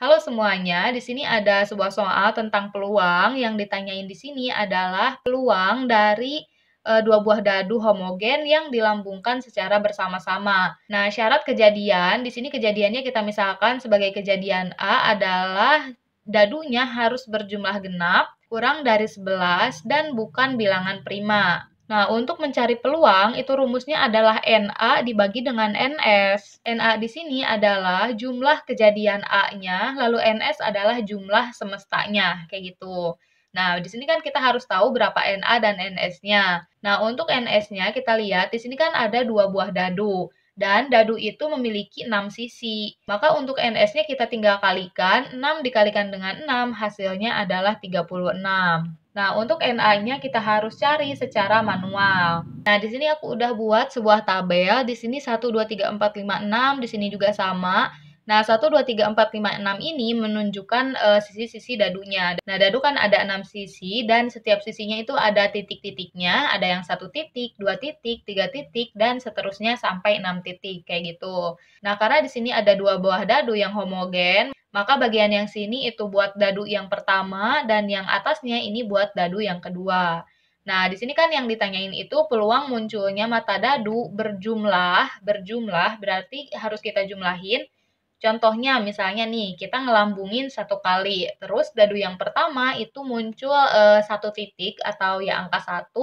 Halo semuanya, di sini ada sebuah soal tentang peluang. Yang ditanyain di sini adalah peluang dari dua buah dadu homogen yang dilambungkan secara bersama-sama. Nah, syarat kejadian, di sini kejadiannya kita misalkan sebagai kejadian A adalah dadunya harus berjumlah genap, kurang dari 11, dan bukan bilangan prima. Nah, untuk mencari peluang, itu rumusnya adalah NA dibagi dengan NS. NA di sini adalah jumlah kejadian A-nya, lalu NS adalah jumlah semestanya, kayak gitu. Nah, di sini kan kita harus tahu berapa NA dan NS-nya. Nah, untuk NS-nya kita lihat, di sini kan ada dua buah dadu. Dan dadu itu memiliki 6 sisi. Maka untuk NS-nya kita tinggal kalikan, 6 dikalikan dengan 6, hasilnya adalah 36. Nah, untuk NA-nya kita harus cari secara manual. Nah, di sini aku udah buat sebuah tabel. Di sini 1, 2, 3, 4, 5, 6. Di sini juga sama. Nah, 1, 2, 3, 4, 5, 6 ini menunjukkan sisi-sisi dadunya. Nah, dadu kan ada 6 sisi dan setiap sisinya itu ada titik-titiknya. Ada yang 1 titik, 2 titik, 3 titik, dan seterusnya sampai 6 titik. Kayak gitu. Nah, karena di sini ada dua buah dadu yang homogen, maka bagian yang sini itu buat dadu yang pertama dan yang atasnya ini buat dadu yang kedua. Nah, di sini kan yang ditanyain itu peluang munculnya mata dadu berjumlah berarti harus kita jumlahin. Contohnya misalnya nih, kita ngelambungin satu kali, terus dadu yang pertama itu muncul satu titik atau ya angka 1,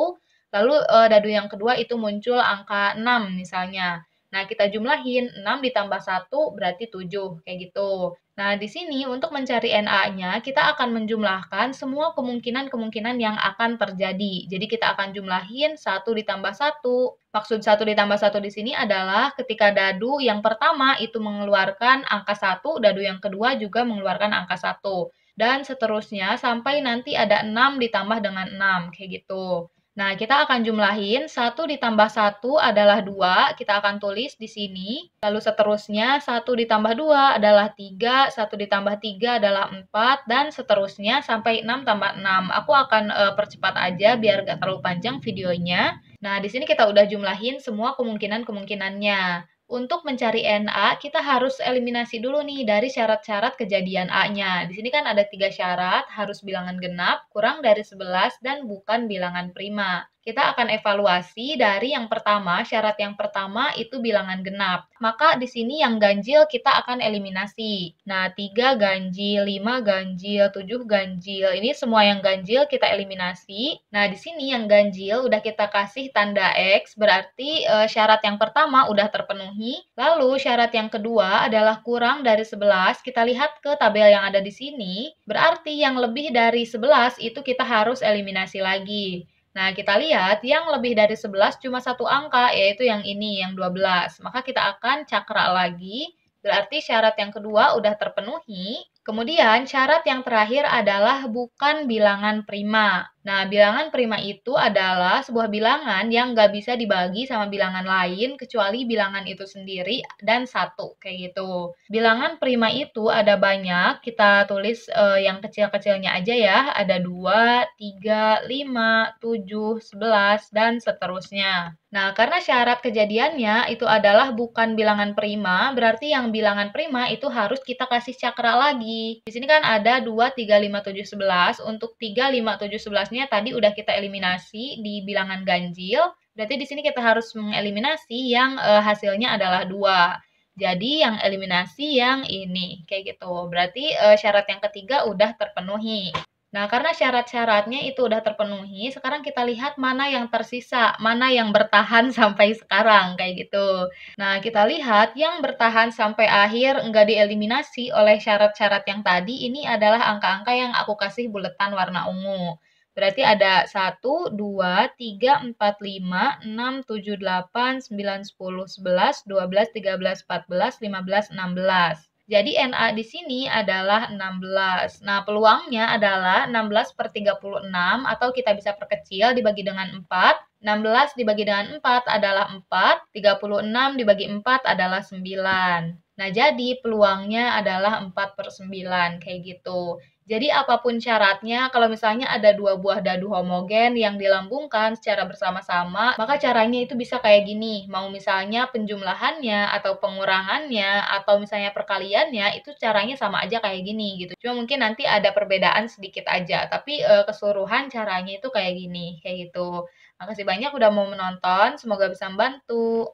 lalu dadu yang kedua itu muncul angka 6 misalnya. Nah, kita jumlahin 6 ditambah 1 berarti 7, kayak gitu. Nah, di sini untuk mencari NA-nya, kita akan menjumlahkan semua kemungkinan-kemungkinan yang akan terjadi. Jadi, kita akan jumlahin 1 ditambah 1. Maksud 1 ditambah 1 di sini adalah ketika dadu yang pertama itu mengeluarkan angka 1, dadu yang kedua juga mengeluarkan angka 1. Dan seterusnya sampai nanti ada 6 ditambah dengan 6, kayak gitu. Nah, kita akan jumlahin 1 ditambah 1 adalah 2, kita akan tulis di sini. Lalu seterusnya 1 ditambah 2 adalah 3, 1 ditambah 3 adalah 4, dan seterusnya sampai 6 tambah 6. Aku akan percepat aja biar gak terlalu panjang videonya. Nah, di sini kita udah jumlahin semua kemungkinan-kemungkinannya. Untuk mencari NA, kita harus eliminasi dulu nih dari syarat-syarat kejadian A-nya. Di sini kan ada 3 syarat, harus bilangan genap, kurang dari 11, dan bukan bilangan prima. Kita akan evaluasi dari yang pertama, syarat yang pertama itu bilangan genap. Maka di sini yang ganjil kita akan eliminasi. Nah, 3 ganjil, 5 ganjil, 7 ganjil. Ini semua yang ganjil kita eliminasi. Nah, di sini yang ganjil udah kita kasih tanda X, berarti syarat yang pertama udah terpenuhi. Lalu syarat yang kedua adalah kurang dari 11. Kita lihat ke tabel yang ada di sini, berarti yang lebih dari 11 itu kita harus eliminasi lagi. Nah, kita lihat yang lebih dari 11 cuma satu angka, yaitu yang ini, yang 12. Maka kita akan cakra lagi, berarti syarat yang kedua udah terpenuhi. Kemudian syarat yang terakhir adalah bukan bilangan prima. Nah, bilangan prima itu adalah sebuah bilangan yang nggak bisa dibagi sama bilangan lain kecuali bilangan itu sendiri dan satu, kayak gitu. Bilangan prima itu ada banyak, kita tulis yang kecil-kecilnya aja ya, ada 2, 3, 5, 7, 11, dan seterusnya. Nah, karena syarat kejadiannya itu adalah bukan bilangan prima, berarti yang bilangan prima itu harus kita kasih cakra lagi. Di sini kan ada 2, 3, 5, 7, 11. Untuk 3, 5, 7, 11-nya tadi udah kita eliminasi di bilangan ganjil. Berarti di sini kita harus mengeliminasi yang hasilnya adalah 2. Jadi yang eliminasi yang ini, kayak gitu. Berarti syarat yang ketiga udah terpenuhi. Nah, karena syarat-syaratnya itu udah terpenuhi, sekarang kita lihat mana yang tersisa, mana yang bertahan sampai sekarang, kayak gitu. Nah, kita lihat yang bertahan sampai akhir nggak dieliminasi oleh syarat-syarat yang tadi, ini adalah angka-angka yang aku kasih buletan warna ungu. Berarti ada 1, 2, 3, 4, 5, 6, 7, 8, 9, 10, 11, 12, 13, 14, 15, 16. Jadi NA di sini adalah 16. Nah, peluangnya adalah 16/36 atau kita bisa perkecil dibagi dengan 4. 16 dibagi dengan 4 adalah 4, 36 dibagi 4 adalah 9. Nah, jadi peluangnya adalah 4/9, kayak gitu. Jadi apapun syaratnya, kalau misalnya ada dua buah dadu homogen yang dilambungkan secara bersama-sama, maka caranya itu bisa kayak gini. Mau misalnya penjumlahannya atau pengurangannya atau misalnya perkaliannya, itu caranya sama aja kayak gini gitu. Cuma mungkin nanti ada perbedaan sedikit aja, tapi keseluruhan caranya itu kayak gini, kayak gitu. Makasih banyak udah mau menonton, semoga bisa membantu.